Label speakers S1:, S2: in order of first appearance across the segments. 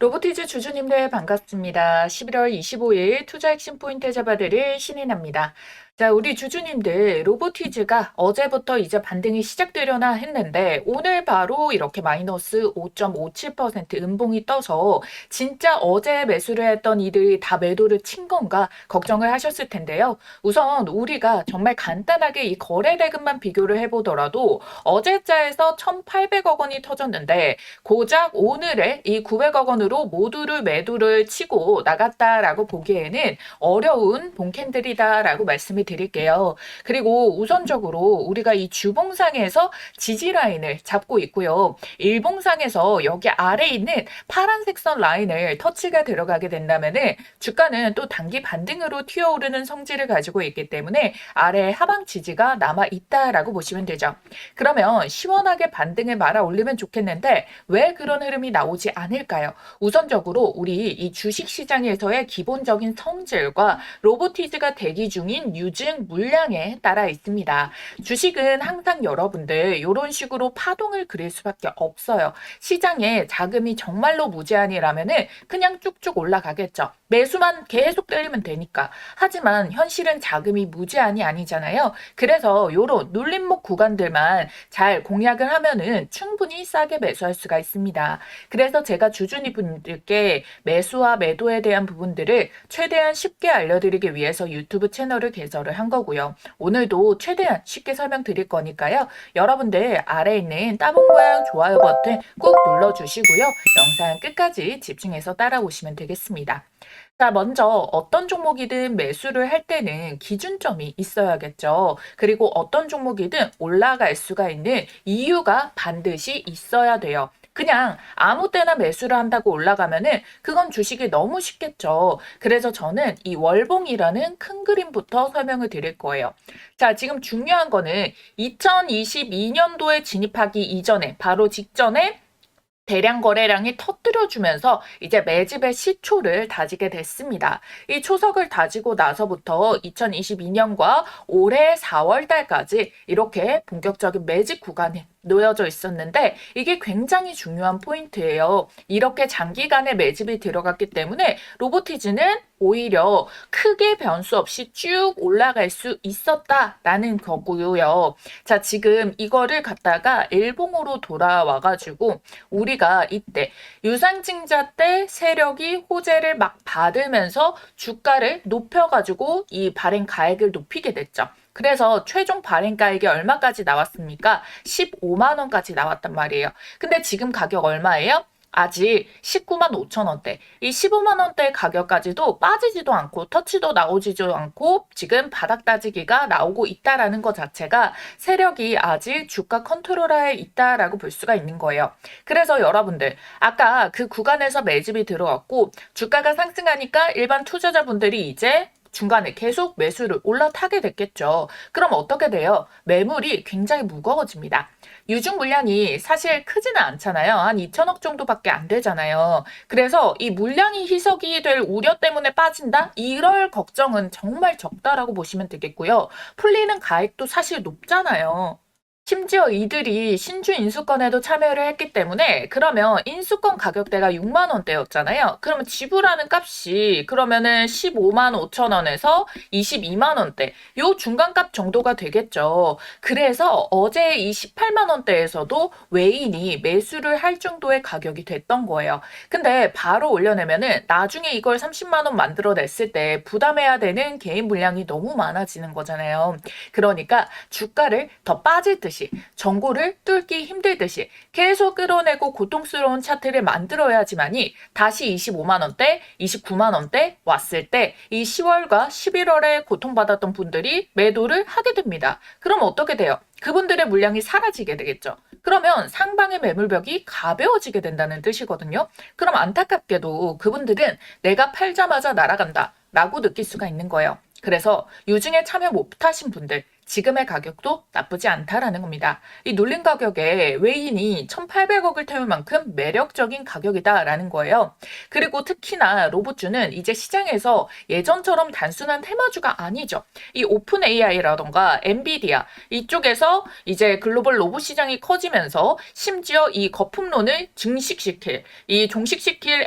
S1: 로보티즈 주주님들 반갑습니다. 11월 25일 투자 핵심 포인트 잡아드릴 신인합니다. 자, 우리 주주님들 로보티즈가 어제부터 이제 반등이 시작되려나 했는데 오늘 바로 이렇게 마이너스 5.57% 음봉이 떠서 진짜 어제 매수를 했던 이들이 다 매도를 친 건가 걱정을 하셨을 텐데요. 우선 우리가 정말 간단하게 이 거래 대금만 비교를 해보더라도 어제자에서 1,800억 원이 터졌는데 고작 오늘의 이 900억 원으로 모두를 매도를 치고 나갔다라고 보기에는 어려운 본캔들이다라고 말씀을 드릴게요. 그리고 우선적으로 우리가 이 주봉상에서 지지 라인을 잡고 있고요. 일봉상에서 여기 아래 있는 파란색 선 라인을 터치가 들어가게 된다면은 주가는 또 단기 반등으로 튀어오르는 성질을 가지고 있기 때문에 아래 하방 지지가 남아 있다라고 보시면 되죠. 그러면 시원하게 반등을 말아 올리면 좋겠는데 왜 그런 흐름이 나오지 않을까요? 우선적으로 우리 이 주식시장에서의 기본적인 성질과 로보티즈가 대기 중인 유증 물량에 따라 있습니다. 주식은 항상 여러분들 이런 식으로 파동을 그릴 수밖에 없어요. 시장에 자금이 정말로 무제한이라면은 그냥 쭉쭉 올라가겠죠. 매수만 계속 때리면 되니까. 하지만 현실은 자금이 무제한이 아니잖아요. 그래서 이런 눌림목 구간들만 잘 공략을 하면은 충분히 싸게 매수할 수가 있습니다. 그래서 제가 주주님분들께 매수와 매도에 대한 부분들을 최대한 쉽게 알려드리기 위해서 유튜브 채널을 개설을 한 거고요. 오늘도 최대한 쉽게 설명드릴 거니까요. 여러분들 아래에 있는 따봉 모양 좋아요 버튼 꾹 눌러주시고요. 영상 끝까지 집중해서 따라오시면 되겠습니다. 자, 먼저 어떤 종목이든 매수를 할 때는 기준점이 있어야겠죠. 그리고 어떤 종목이든 올라갈 수가 있는 이유가 반드시 있어야 돼요. 그냥 아무 때나 매수를 한다고 올라가면은 그건 주식이 너무 쉽겠죠. 그래서 저는 이 월봉이라는 큰 그림부터 설명을 드릴 거예요. 자, 지금 중요한 거는 2022년도에 진입하기 이전에 바로 직전에 대량 거래량이 터뜨려주면서 이제 매집의 시초를 다지게 됐습니다. 이 초석을 다지고 나서부터 2022년과 올해 4월 달까지 이렇게 본격적인 매집 구간이 놓여져 있었는데 이게 굉장히 중요한 포인트예요. 이렇게 장기간의 매집이 들어갔기 때문에 로보티즈는 오히려 크게 변수 없이 쭉 올라갈 수 있었다라는 거고요. 자, 지금 이거를 갖다가 일봉으로 돌아와가지고 우리가 이때 유상증자 때 세력이 호재를 막 받으면서 주가를 높여가지고 이 발행 가액을 높이게 됐죠. 그래서 최종 발행가액이 얼마까지 나왔습니까? 15만 원까지 나왔단 말이에요. 근데 지금 가격 얼마예요? 아직 19만 5천 원대. 이 15만 원대 가격까지도 빠지지도 않고 터치도 나오지도 않고 지금 바닥 따지기가 나오고 있다라는 것 자체가 세력이 아직 주가 컨트롤하에 있다라고 볼 수가 있는 거예요. 그래서 여러분들 아까 그 구간에서 매집이 들어왔고 주가가 상승하니까 일반 투자자분들이 이제 중간에 계속 매수를 올라타게 됐겠죠. 그럼 어떻게 돼요? 매물이 굉장히 무거워집니다. 유증 물량이 사실 크지는 않잖아요. 한 2천억 정도밖에 안 되잖아요. 그래서 이 물량이 희석이 될 우려 때문에 빠진다? 이럴 걱정은 정말 적다라고 보시면 되겠고요. 풀리는 가액도 사실 높잖아요. 심지어 이들이 신주 인수권에도 참여를 했기 때문에 그러면 인수권 가격대가 6만 원대였잖아요. 그러면 지불하는 값이 그러면은 15만 5천 원에서 22만 원대 요 중간값 정도가 되겠죠. 그래서 어제 이 18만 원대에서도 외인이 매수를 할 정도의 가격이 됐던 거예요. 근데 바로 올려내면은 나중에 이걸 30만 원 만들어냈을 때 부담해야 되는 개인 물량이 너무 많아지는 거잖아요. 그러니까 주가를 더 빠질 듯이 전고를 뚫기 힘들듯이 계속 끌어내고 고통스러운 차트를 만들어야지만이 다시 25만 원대, 29만 원대 왔을 때 이 10월과 11월에 고통받았던 분들이 매도를 하게 됩니다. 그럼 어떻게 돼요? 그분들의 물량이 사라지게 되겠죠. 그러면 상방의 매물벽이 가벼워지게 된다는 뜻이거든요. 그럼 안타깝게도 그분들은 내가 팔자마자 날아간다 라고 느낄 수가 있는 거예요. 그래서 유증에 참여 못하신 분들 지금의 가격도 나쁘지 않다라는 겁니다. 이 놀림 가격에 외인이 1,800억을 태울 만큼 매력적인 가격이다라는 거예요. 그리고 특히나 로봇주는 이제 시장에서 예전처럼 단순한 테마주가 아니죠. 이 오픈 AI라던가 엔비디아 이쪽에서 이제 글로벌 로봇 시장이 커지면서 심지어 이 거품론을 종식시킬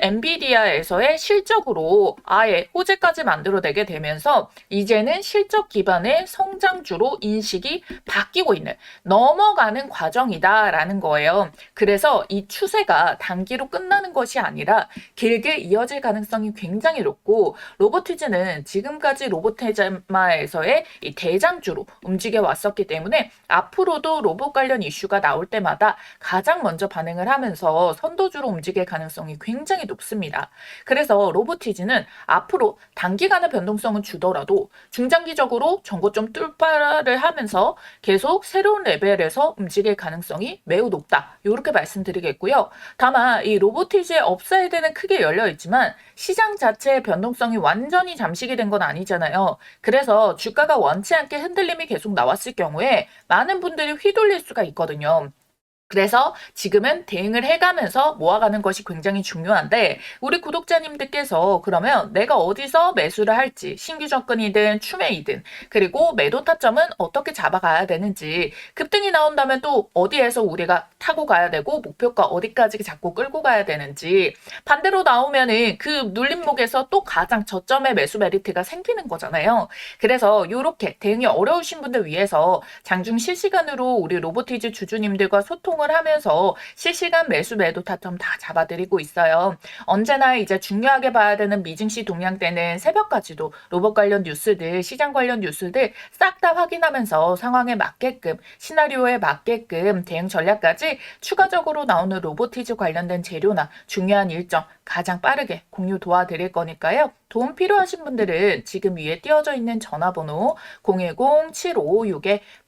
S1: 엔비디아에서의 실적으로 아예 호재까지 만들어내게 되면서 이제는 실적 기반의 성장주로 인식이 바뀌고 있는 넘어가는 과정이다라는 거예요. 그래서 이 추세가 단기로 끝나는 것이 아니라 길게 이어질 가능성이 굉장히 높고 로보티즈는 지금까지 로봇 테마에서의 이 대장주로 움직여 왔었기 때문에 앞으로도 로봇 관련 이슈가 나올 때마다 가장 먼저 반응을 하면서 선도주로 움직일 가능성이 굉장히 높습니다. 그래서 로보티즈는 앞으로 단기간의 변동성은 주더라도 중장기적으로 전고점 뚫파를 하면서 계속 새로운 레벨에서 움직일 가능성이 매우 높다. 이렇게 말씀드리겠고요. 다만 이 로보티즈의 업사이드는 크게 열려 있지만 시장 자체의 변동성이 완전히 잠식이 된 건 아니잖아요. 그래서 주가가 원치 않게 흔들림이 계속 나왔을 경우에 많은 분들이 휘둘릴 수가 있거든요. 그래서 지금은 대응을 해가면서 모아가는 것이 굉장히 중요한데 우리 구독자님들께서 그러면 내가 어디서 매수를 할지 신규 접근이든 추매이든 그리고 매도 타점은 어떻게 잡아가야 되는지 급등이 나온다면 또 어디에서 우리가 타고 가야 되고 목표가 어디까지 잡고 끌고 가야 되는지 반대로 나오면은 그 눌림목에서 또 가장 저점의 매수 메리트가 생기는 거잖아요. 그래서 이렇게 대응이 어려우신 분들 위해서 장중 실시간으로 우리 로보티즈 주주님들과 소통을 하면서 실시간 매수 매도 타점 다 잡아드리고 있어요. 언제나 이제 중요하게 봐야 되는 미증시 동향 때는 새벽까지도 로봇 관련 뉴스들, 시장 관련 뉴스들 싹 다 확인하면서 상황에 맞게끔 시나리오에 맞게끔 대응 전략까지 추가적으로 나오는 로보티즈 관련된 재료나 중요한 일정 가장 빠르게 공유 도와드릴 거니까요. 도움 필요하신 분들은 지금 위에 띄어져 있는 전화번호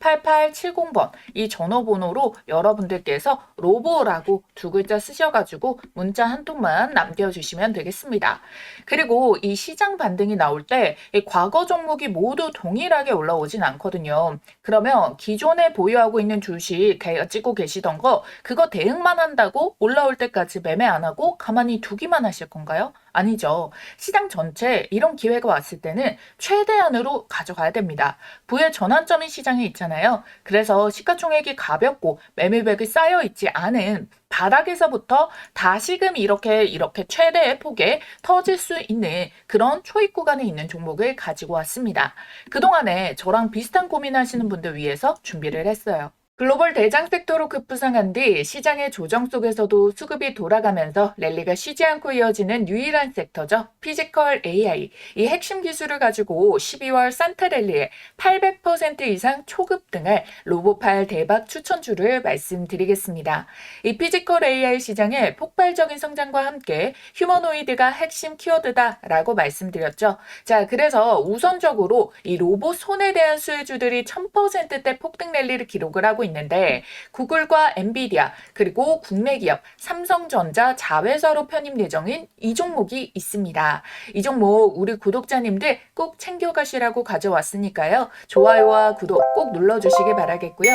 S1: 010-7566-8870번 이 전화번호로 여러분들께서 로보라고 두 글자 쓰셔가지고 문자 한 통만 남겨주시면 되겠습니다. 그리고 이 시장 반등이 나올 때 이 과거 종목이 모두 동일하게 올라오진 않거든요. 그러면 기존에 보유하고 있는 주식 가지고 계시던 거 그거 대응만 한다고 올라올 때까지 매매 안 하고 가만히 두기만 하실 건가요? 아니죠. 시장 전체 이런 기회가 왔을 때는 최대한으로 가져가야 됩니다. 부의 전환점인 시장이 있잖아요. 그래서 시가총액이 가볍고 매매백이 쌓여 있지 않은 바닥에서부터 다시금 이렇게 최대의 폭에 터질 수 있는 그런 초입 구간에 있는 종목을 가지고 왔습니다. 그동안에 저랑 비슷한 고민하시는 분들 위해서 준비를 했어요. 글로벌 대장 섹터로 급부상한 뒤 시장의 조정 속에서도 수급이 돌아가면서 랠리가 쉬지 않고 이어지는 유일한 섹터죠. 피지컬 AI. 이 핵심 기술을 가지고 12월 산타랠리에 800% 이상 초급등할 로보팔 대박 추천주를 말씀드리겠습니다. 이 피지컬 AI 시장의 폭발적인 성장과 함께 휴머노이드가 핵심 키워드다라고 말씀드렸죠. 자, 그래서 우선적으로 이 로봇 손에 대한 수혜주들이 1000%대 폭등 랠리를 기록을 하고 있는데 구글과 엔비디아 그리고 국내 기업 삼성전자 자회사로 편입 예정인 이 종목이 있습니다. 이 종목 우리 구독자님들 꼭 챙겨가시라고 가져왔으니까요. 좋아요와 구독 꼭 눌러주시길 바라겠고요.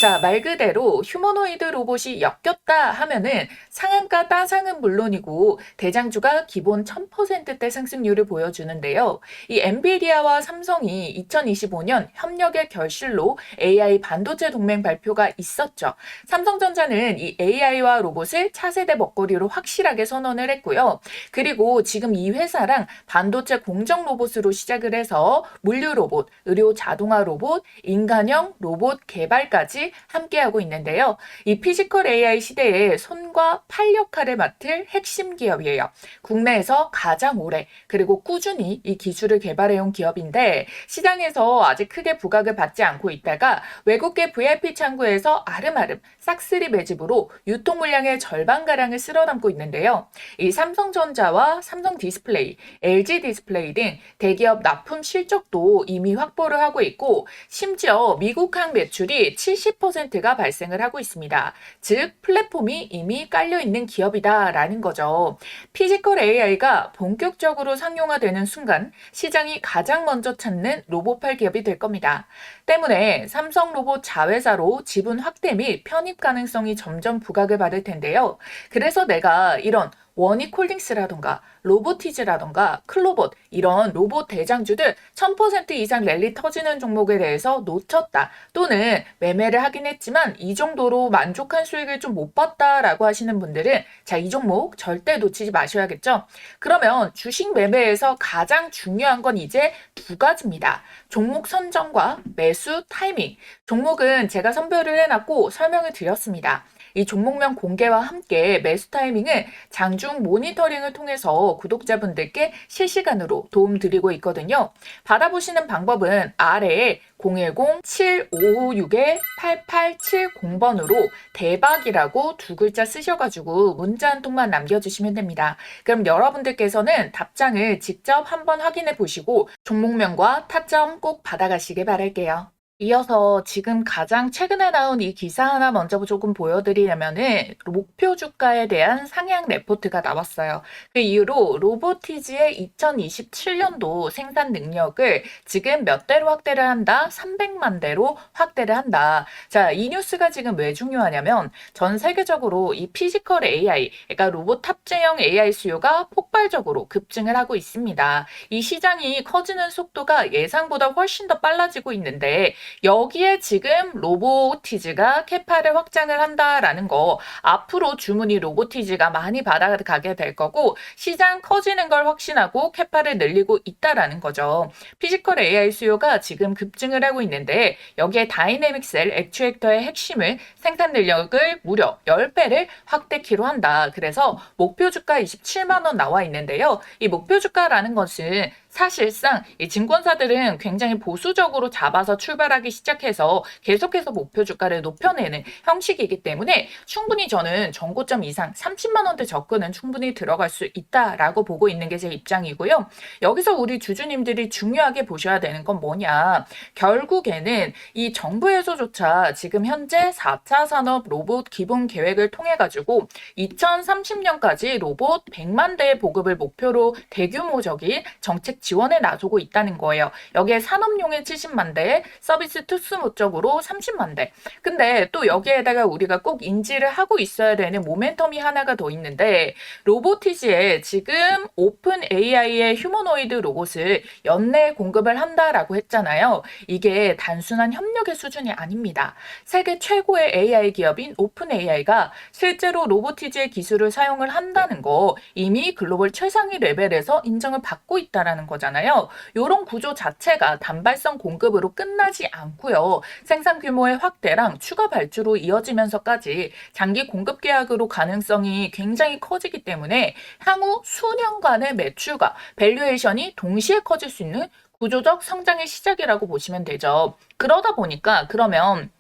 S1: 자, 말 그대로 휴머노이드 로봇이 엮였다 하면은 상한가 따상은 물론이고 대장주가 기본 1000%대 상승률을 보여주는데요. 이 엔비디아와 삼성이 2025년 협력의 결실로 AI 반도체 동맹 발표가 있었죠. 삼성전자는 이 AI와 로봇을 차세대 먹거리로 확실하게 선언을 했고요. 그리고 지금 이 회사랑 반도체 공정 로봇으로 시작을 해서 물류 로봇, 의료 자동화 로봇, 인간형 로봇 개발까지 함께하고 있는데요. 이 피지컬 AI 시대에 손과 팔 역할을 맡을 핵심 기업이에요. 국내에서 가장 오래 그리고 꾸준히 이 기술을 개발해온 기업인데 시장에서 아직 크게 부각을 받지 않고 있다가 외국계 VIP 상구에서 아름아름 싹쓸이 매집으로 유통 물량의 절반가량을 쓸어담고 있는데요. 이 삼성전자와 삼성디스플레이, LG디스플레이 등 대기업 납품 실적도 이미 확보를 하고 있고 심지어 미국항 매출이 70%가 발생을 하고 있습니다. 즉 플랫폼이 이미 깔려있는 기업이다라는 거죠. 피지컬 AI가 본격적으로 상용화되는 순간 시장이 가장 먼저 찾는 로봇팔 기업이 될 겁니다. 때문에 삼성 로봇 자회사로 지분 확대 및 편입 가능성이 점점 부각을 받을 텐데요. 그래서 내가 이런 원익홀딩스라던가 로보티즈라던가 클로봇 이런 로봇 대장주들 1000% 이상 랠리 터지는 종목에 대해서 놓쳤다 또는 매매를 하긴 했지만 이 정도로 만족한 수익을 좀 못 봤다라고 하시는 분들은 자, 이 종목 절대 놓치지 마셔야겠죠. 그러면 주식 매매에서 가장 중요한 건 이제 두 가지입니다. 종목 선정과 매수 타이밍. 종목은 제가 선별을 해놨고 설명을 드렸습니다. 이 종목명 공개와 함께 매수 타이밍은 장중 모니터링을 통해서 구독자분들께 실시간으로 도움드리고 있거든요. 받아보시는 방법은 아래에 010-7556-8870번으로 대박이라고 두 글자 쓰셔가지고 문자 한 통만 남겨주시면 됩니다. 그럼 여러분들께서는 답장을 직접 한번 확인해 보시고 종목명과 타점 꼭 받아가시길 바랄게요. 이어서 지금 가장 최근에 나온 이 기사 하나 먼저 조금 보여드리려면은 목표 주가에 대한 상향 레포트가 나왔어요. 그 이후로 로보티즈의 2027년도 생산 능력을 지금 몇 대로 확대를 한다? 300만 대로 확대를 한다. 자, 이 뉴스가 지금 왜 중요하냐면 전 세계적으로 이 피지컬 AI, 그러니까 로봇 탑재형 AI 수요가 폭발적으로 급증을 하고 있습니다. 이 시장이 커지는 속도가 예상보다 훨씬 더 빨라지고 있는데 여기에 지금 로보티즈가 캐파를 확장을 한다라는 거 앞으로 주문이 로보티즈가 많이 받아가게 될 거고 시장 커지는 걸 확신하고 캐파를 늘리고 있다라는 거죠. 피지컬 AI 수요가 지금 급증을 하고 있는데 여기에 다이내믹 셀 액추에이터의 핵심을 생산 능력을 무려 10배를 확대키로 한다. 그래서 목표 주가 27만 원 나와 있는데요. 이 목표 주가라는 것은 사실상 이 증권사들은 굉장히 보수적으로 잡아서 출발하기 시작해서 계속해서 목표 주가를 높여내는 형식이기 때문에 충분히 저는 전고점 이상 30만 원대 접근은 충분히 들어갈 수 있다라고 보고 있는 게 제 입장이고요. 여기서 우리 주주님들이 중요하게 보셔야 되는 건 뭐냐. 결국에는 이 정부에서조차 지금 현재 4차 산업 로봇 기본 계획을 통해 가지고 2030년까지 로봇 100만 대의 보급을 목표로 대규모적인 정책 지원에 나서고 있다는 거예요. 여기에 산업용에 70만 대, 서비스 투스 목적으로 30만 대. 근데 또 여기에다가 우리가 꼭 인지를 하고 있어야 되는 모멘텀이 하나가 더 있는데 로보티즈에 지금 오픈 AI의 휴머노이드 로봇을 연내 공급을 한다라고 했잖아요. 이게 단순한 협력의 수준이 아닙니다. 세계 최고의 AI 기업인 오픈 AI가 실제로 로보티즈의 기술을 사용을 한다는 거 이미 글로벌 최상위 레벨에서 인정을 받고 있다라는 거잖아요. 이런 구조 자체가 단발성 공급으로 끝나지 않고요. 생산 규모의 확대랑 추가 발주로 이어지면서까지 장기 공급 계약으로 가능성이 굉장히 커지기 때문에 향후 수년간의 매출과 밸류에이션이 동시에 커질 수 있는 구조적 성장의 시작이라고 보시면 되죠. 그러다 보니까 그러면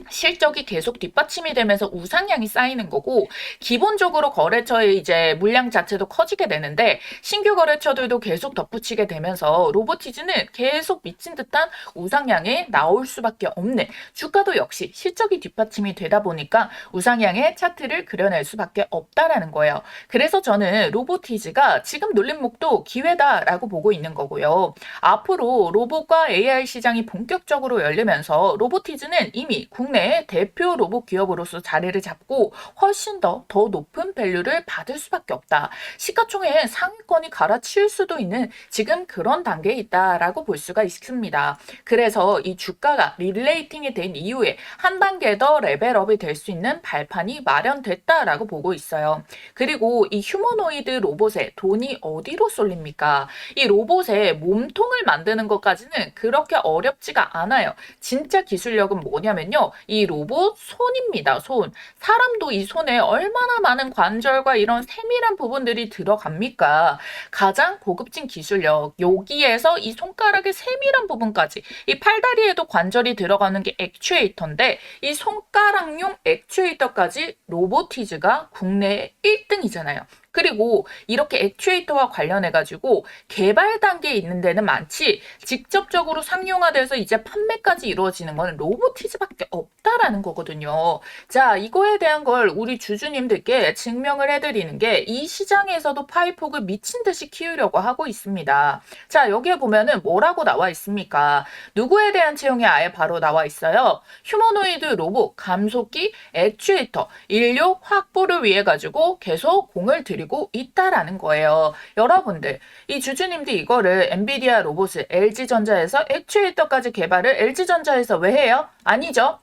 S1: 실적이 계속 뒷받침이 되면서 우상향이 쌓이는 거고 기본적으로 거래처의 이제 물량 자체도 커지게 되는데 신규 거래처들도 계속 덧붙이게 되면서 로보티즈는 계속 미친 듯한 우상향에 나올 수밖에 없는 주가도 역시 실적이 뒷받침이 되다 보니까 우상향의 차트를 그려낼 수밖에 없다라는 거예요. 그래서 저는 로보티즈가 지금 눌림목도 기회다라고 보고 있는 거고요. 앞으로 로봇과 AI 시장이 본격적으로 열리면서 로보티즈는 이미 국내 대표 로봇 기업으로서 자리를 잡고 훨씬 더 높은 밸류를 받을 수밖에 없다. 시가총액 상위권이 갈아치울 수도 있는 지금 그런 단계에 있다라고 볼 수가 있습니다. 그래서 이 주가가 릴레이팅이 된 이후에 한 단계 더 레벨업이 될 수 있는 발판이 마련됐다라고 보고 있어요. 그리고 이 휴머노이드 로봇에 돈이 어디로 쏠립니까? 이 로봇의 몸통을 만드는 것까지는 그렇게 어렵지가 않아요. 진짜 기술력은 뭐냐면요. 이 로봇 손입니다. 손. 사람도 이 손에 얼마나 많은 관절과 이런 세밀한 부분들이 들어갑니까? 가장 고급진 기술력. 여기에서 이 손가락의 세밀한 부분까지 이 팔다리에도 관절이 들어가는 게 액추에이터인데 이 손가락용 액추에이터까지 로보티즈가 국내 1등이잖아요. 그리고 이렇게 액추에이터와 관련해가지고 개발 단계에 있는 데는 많지 직접적으로 상용화돼서 이제 판매까지 이루어지는 건 로보티즈밖에 없다라는 거거든요. 자, 이거에 대한 걸 우리 주주님들께 증명을 해드리는 게 이 시장에서도 파이폭을 미친 듯이 키우려고 하고 있습니다. 자, 여기에 보면은 뭐라고 나와 있습니까? 누구에 대한 채용이 아예 바로 나와 있어요. 휴머노이드 로봇, 감속기, 액추에이터, 인력 확보를 위해 가지고 계속 공을 들이고 있다라는 거예요. 여러분들, 이 주주님들 이거를 엔비디아 로봇을 LG전자에서 액추에이터까지 개발을 LG전자에서 왜 해요? 아니죠.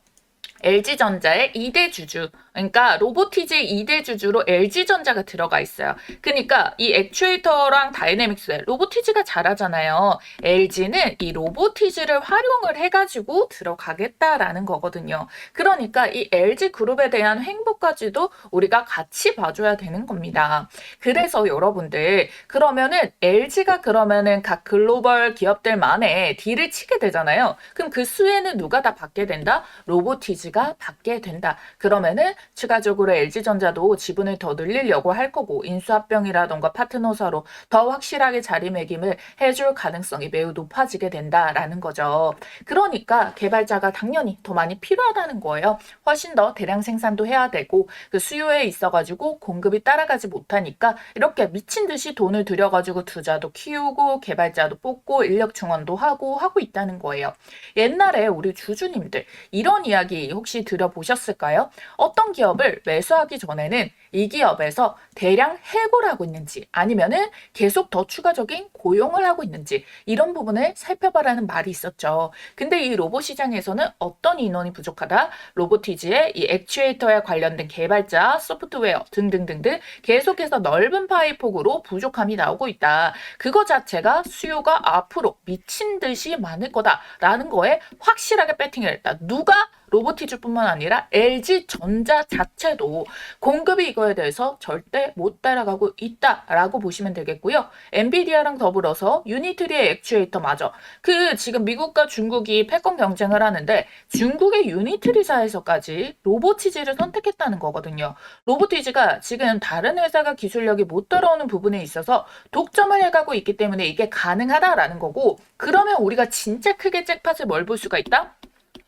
S1: LG전자의 2대 주주, 그러니까 로보티즈의 2대 주주로 LG전자가 들어가 있어요. 그러니까 이 액추에이터랑 다이내믹스, 로보티즈가 잘하잖아요. LG는 이 로보티즈를 활용을 해가지고 들어가겠다라는 거거든요. 그러니까 이 LG그룹에 대한 행보까지도 우리가 같이 봐줘야 되는 겁니다. 그래서 여러분들, 그러면은 LG가 그러면은 각 글로벌 기업들만의 딜을 치게 되잖아요. 그럼 그 수혜는 누가 다 받게 된다? 로보티즈가 받게 된다. 그러면은 추가적으로 LG전자도 지분을 더 늘리려고 할 거고 인수합병이라던가 파트너사로 더 확실하게 자리매김을 해줄 가능성이 매우 높아지게 된다라는 거죠. 그러니까 개발자가 당연히 더 많이 필요하다는 거예요. 훨씬 더 대량 생산도 해야 되고 그 수요에 있어가지고 공급이 따라가지 못하니까 이렇게 미친 듯이 돈을 들여가지고 투자도 키우고 개발자도 뽑고 인력 충원도 하고 있다는 거예요. 옛날에 우리 주주님들 이런 이야기 혹시 들어보셨을까요? 어떤 기업을 매수하기 전에는 이 기업에서 대량 해고를 하고 있는지 아니면은 계속 더 추가적인 고용을 하고 있는지 이런 부분을 살펴봐라는 말이 있었죠. 근데 이 로봇 시장에서는 어떤 인원이 부족하다? 로보티즈의 이 액추에이터에 관련된 개발자, 소프트웨어 등등등등 계속해서 넓은 파이폭으로 부족함이 나오고 있다. 그거 자체가 수요가 앞으로 미친 듯이 많을 거다라는 거에 확실하게 배팅을 했다. 누가? 로보티즈뿐만 아니라 LG전자 자체도 공급이 이거에 대해서 절대 못 따라가고 있다라고 보시면 되겠고요. 엔비디아랑 더불어서 유니트리의 액추에이터마저 그 지금 미국과 중국이 패권 경쟁을 하는데 중국의 유니트리사에서까지 로보티즈를 선택했다는 거거든요. 로보티즈가 지금 다른 회사가 기술력이 못 따라오는 부분에 있어서 독점을 해가고 있기 때문에 이게 가능하다라는 거고 그러면 우리가 진짜 크게 잭팟을 뭘 볼 수가 있다?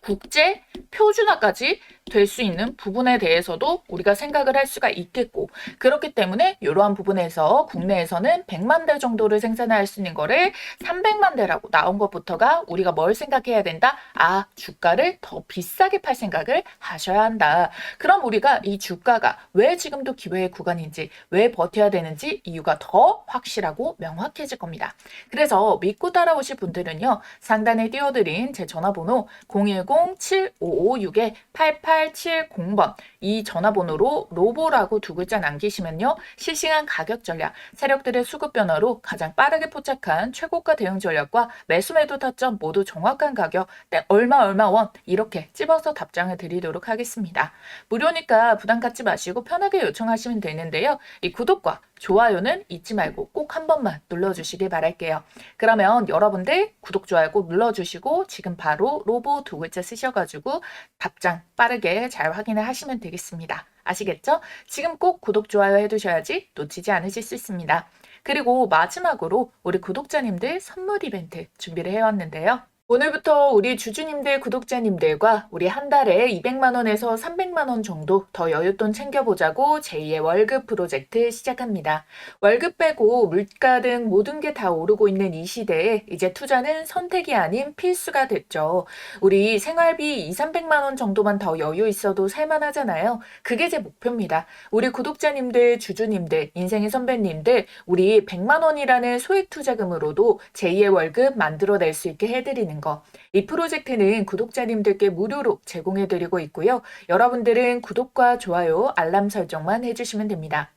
S1: 국제 표준화까지 될 수 있는 부분에 대해서도 우리가 생각을 할 수가 있겠고 그렇기 때문에 이러한 부분에서 국내에서는 100만 대 정도를 생산할 수 있는 거를 300만 대라고 나온 것부터가 우리가 뭘 생각해야 된다? 아, 주가를 더 비싸게 팔 생각을 하셔야 한다. 그럼 우리가 이 주가가 왜 지금도 기회의 구간인지 왜 버텨야 되는지 이유가 더 확실하고 명확해질 겁니다. 그래서 믿고 따라오실 분들은요. 상단에 띄워드린 제 전화번호 010-7556-8870번 이 전화번호로 로보라고 두 글자 남기시면요. 실시간 가격 전략, 세력들의 수급 변화로 가장 빠르게 포착한 최고가 대응 전략과 매수 매도 타점 모두 정확한 가격, 얼마 원 이렇게 찝어서 답장을 드리도록 하겠습니다. 무료니까 부담 갖지 마시고 편하게 요청하시면 되는데요. 이 구독과 좋아요는 잊지 말고 꼭 한 번만 눌러주시길 바랄게요. 그러면 여러분들 구독, 좋아요 꼭 눌러주시고 지금 바로 로보 두 글자 쓰셔가지고 답장 빠르게 잘 확인을 하시면 되겠습니다. 아시겠죠? 지금 꼭 구독, 좋아요 해두셔야지 놓치지 않으실 수 있습니다. 그리고 마지막으로 우리 구독자님들 선물 이벤트 준비를 해왔는데요. 오늘부터 우리 주주님들, 구독자님들과 우리 한 달에 200만 원에서 300만 원 정도 더 여윳돈 챙겨보자고 제2의 월급 프로젝트 시작합니다. 월급 빼고 물가 등 모든 게 다 오르고 있는 이 시대에 이제 투자는 선택이 아닌 필수가 됐죠. 우리 생활비 2, 300만 원 정도만 더 여유 있어도 살만하잖아요. 그게 제 목표입니다. 우리 구독자님들, 주주님들, 인생의 선배님들, 우리 100만 원이라는 소액 투자금으로도 제2의 월급 만들어낼 수 있게 해드리는 거. 이 프로젝트는 구독자님들께 무료로 제공해드리고 있고요. 여러분들은 구독과 좋아요, 알람 설정만 해주시면 됩니다.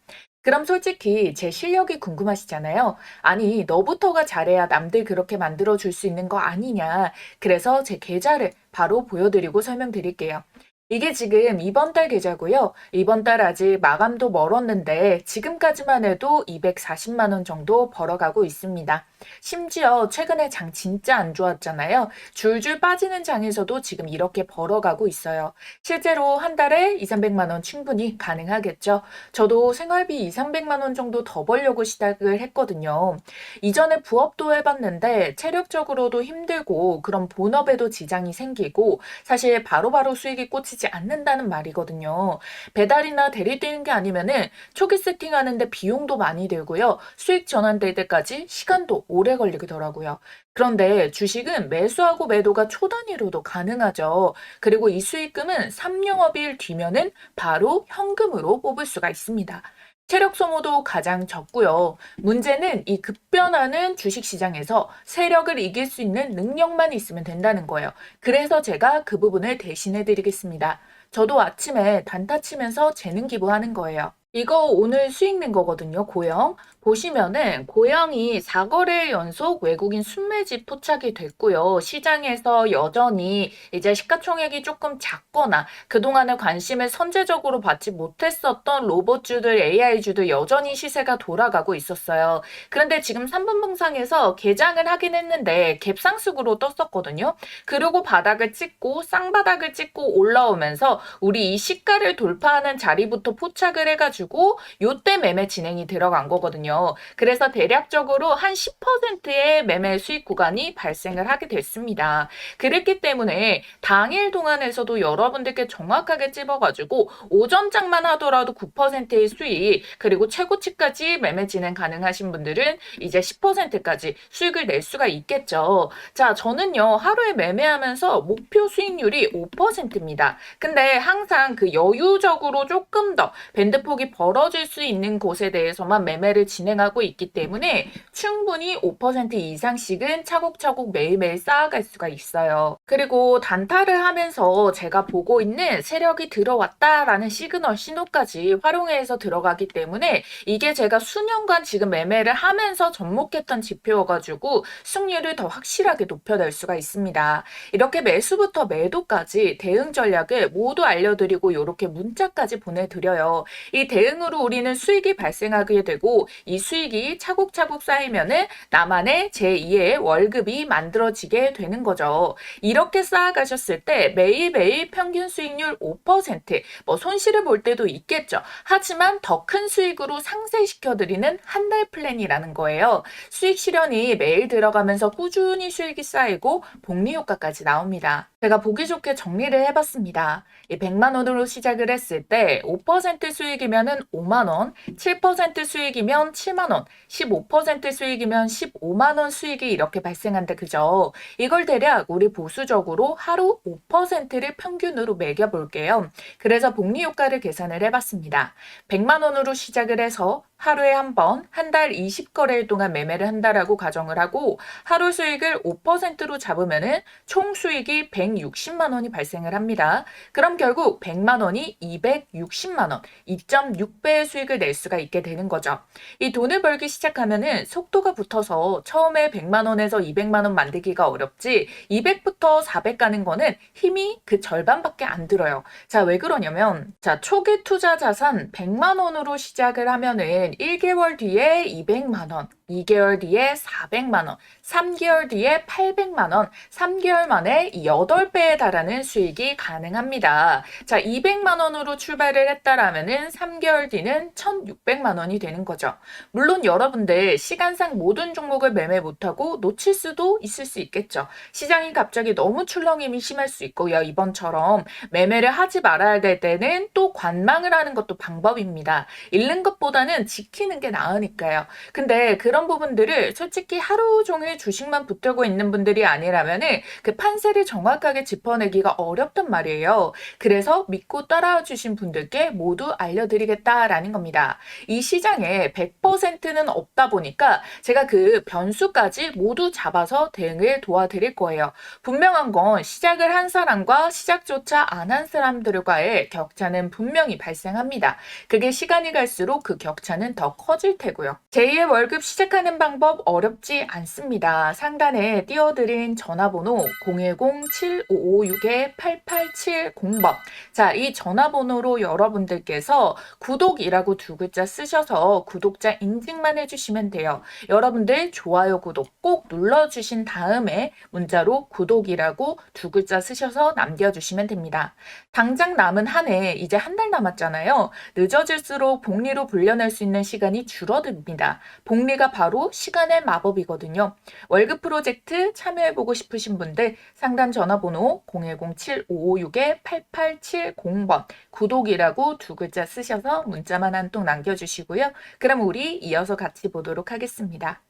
S1: 그럼 솔직히 제 실력이 궁금하시잖아요. 아니, 너부터가 잘해야 남들 그렇게 만들어줄 수 있는 거 아니냐. 그래서 제 계좌를 바로 보여드리고 설명드릴게요. 이게 지금 이번 달 계좌고요. 이번 달 아직 마감도 멀었는데 지금까지만 해도 240만 원 정도 벌어가고 있습니다. 심지어 최근에 장 진짜 안 좋았잖아요. 줄줄 빠지는 장에서도 지금 이렇게 벌어가고 있어요. 실제로 한 달에 2, 300만 원 충분히 가능하겠죠. 저도 생활비 2, 300만 원 정도 더 벌려고 시작을 했거든요. 이전에 부업도 해봤는데 체력적으로도 힘들고 그런 본업에도 지장이 생기고 사실 바로바로 수익이 꽂히지 않는다는 말이거든요. 배달이나 대리 뛰는 게 아니면은 초기 세팅하는데 비용도 많이 들고요. 수익 전환될 때까지 시간도 오래 걸리더라고요. 그런데 주식은 매수하고 매도가 초 단위로도 가능하죠. 그리고 이 수익금은 3영업일 뒤면은 바로 현금으로 뽑을 수가 있습니다. 체력 소모도 가장 적고요. 문제는 이 급변하는 주식시장에서 세력을 이길 수 있는 능력만 있으면 된다는 거예요. 그래서 제가 그 부분을 대신해 드리겠습니다. 저도 아침에 단타 치면서 재능 기부하는 거예요. 이거 오늘 수익 낸 거거든요, 고영. 보시면은 고영이 4거래 연속 외국인 순매집 포착이 됐고요. 시장에서 여전히 이제 시가총액이 조금 작거나 그동안에 관심을 선제적으로 받지 못했었던 로봇주들, AI주들 여전히 시세가 돌아가고 있었어요. 그런데 지금 3분 봉상에서 개장을 하긴 했는데 갭상승으로 떴었거든요. 그리고 바닥을 찍고 쌍바닥을 찍고 올라오면서 우리 이 시가를 돌파하는 자리부터 포착을 해가지고 요때 매매 진행이 들어간 거거든요. 그래서 대략적으로 한 10%의 매매 수익 구간이 발생을 하게 됐습니다. 그랬기 때문에 당일 동안에서도 여러분들께 정확하게 찝어가지고 오전장만 하더라도 9%의 수익 그리고 최고치까지 매매 진행 가능하신 분들은 이제 10%까지 수익을 낼 수가 있겠죠. 자, 저는요 하루에 매매하면서 목표 수익률이 5%입니다. 근데 항상 그 여유적으로 조금 더 밴드폭이 벌어질 수 있는 곳에 대해서만 매매를 진행하고 있기 때문에 충분히 5% 이상씩은 차곡차곡 매일매일 쌓아갈 수가 있어요. 그리고 단타를 하면서 제가 보고 있는 세력이 들어왔다라는 시그널 신호까지 활용해서 들어가기 때문에 이게 제가 수년간 지금 매매를 하면서 접목했던 지표여가지고 승률을 더 확실하게 높여낼 수가 있습니다. 이렇게 매수부터 매도까지 대응 전략을 모두 알려드리고 이렇게 문자까지 보내드려요. 이 대응으로 우리는 수익이 발생하게 되고 이 수익이 차곡차곡 쌓이면은 나만의 제2의 월급이 만들어지게 되는 거죠. 이렇게 쌓아가셨을 때 매일매일 평균 수익률 5%, 뭐 손실을 볼 때도 있겠죠. 하지만 더 큰 수익으로 상쇄시켜드리는 한 달 플랜이라는 거예요. 수익 실현이 매일 들어가면서 꾸준히 수익이 쌓이고 복리 효과까지 나옵니다. 제가 보기 좋게 정리를 해봤습니다. 이 100만 원으로 시작을 했을 때 5% 수익이면은 5만 원, 7% 수익이면 7만 원, 15% 수익이면 15만 원 수익이 이렇게 발생한다 그죠? 이걸 대략 우리 보수적으로 하루 5%를 평균으로 매겨 볼게요. 그래서 복리 효과를 계산을 해봤습니다. 100만 원으로 시작을 해서 하루에 한 번, 한 달 20거래일 동안 매매를 한다라고 가정을 하고 하루 수익을 5%로 잡으면은 총 수익이 160만 원이 발생을 합니다. 그럼 결국 100만 원이 260만 원, 2.6배의 수익을 낼 수가 있게 되는 거죠. 이 돈을 벌기 시작하면은 속도가 붙어서 처음에 100만 원에서 200만 원 만들기가 어렵지 200부터 400 가는 거는 힘이 그 절반밖에 안 들어요. 자, 왜 그러냐면 자, 초기 투자 자산 100만 원으로 시작을 하면은 1개월 뒤에 200만 원, 2개월 뒤에 400만 원, 3개월 뒤에 800만 원, 3개월 만에 8배에 달하는 수익이 가능합니다. 자, 200만 원으로 출발을 했다라면은 3개월 뒤는 1,600만 원이 되는 거죠. 물론 여러분들 시간상 모든 종목을 매매 못하고 놓칠 수도 있을 수 있겠죠. 시장이 갑자기 너무 출렁임이 심할 수 있고요. 이번처럼 매매를 하지 말아야 될 때는 또 관망을 하는 것도 방법입니다. 잃는 것보다는 지키는 게 나으니까요. 근데 그런 부분들을 솔직히 하루 종일 주식만 붙들고 있는 분들이 아니라면은 그 판세를 정확하게 짚어내기가 어렵단 말이에요. 그래서 믿고 따라와 주신 분들께 모두 알려드리겠다라는 겁니다. 이 시장에 100%는 없다 보니까 제가 그 변수까지 모두 잡아서 대응을 도와드릴 거예요. 분명한 건 시작을 한 사람과 시작조차 안 한 사람들과의 격차는 분명히 발생합니다. 그게 시간이 갈수록 그 격차는 더 커질 테고요. 제2의 월급 시작 시작하는 방법 어렵지 않습니다. 상단에 띄워드린 전화번호 010-7556-8870번. 자, 이 전화번호로 여러분들께서 구독이라고 두 글자 쓰셔서 구독자 인증만 해주시면 돼요. 여러분들 좋아요, 구독 꼭 눌러주신 다음에 문자로 구독이라고 두 글자 쓰셔서 남겨주시면 됩니다. 당장 남은 한 해, 이제 한 달 남았잖아요. 늦어질수록 복리로 불려낼 수 있는 시간이 줄어듭니다. 복리가 바로 시간의 마법이거든요. 월급 프로젝트 참여해보고 싶으신 분들 상단 전화번호 010-7556-8870번 구독이라고 두 글자 쓰셔서 문자만 한 통 남겨주시고요. 그럼 우리 이어서 같이 보도록 하겠습니다.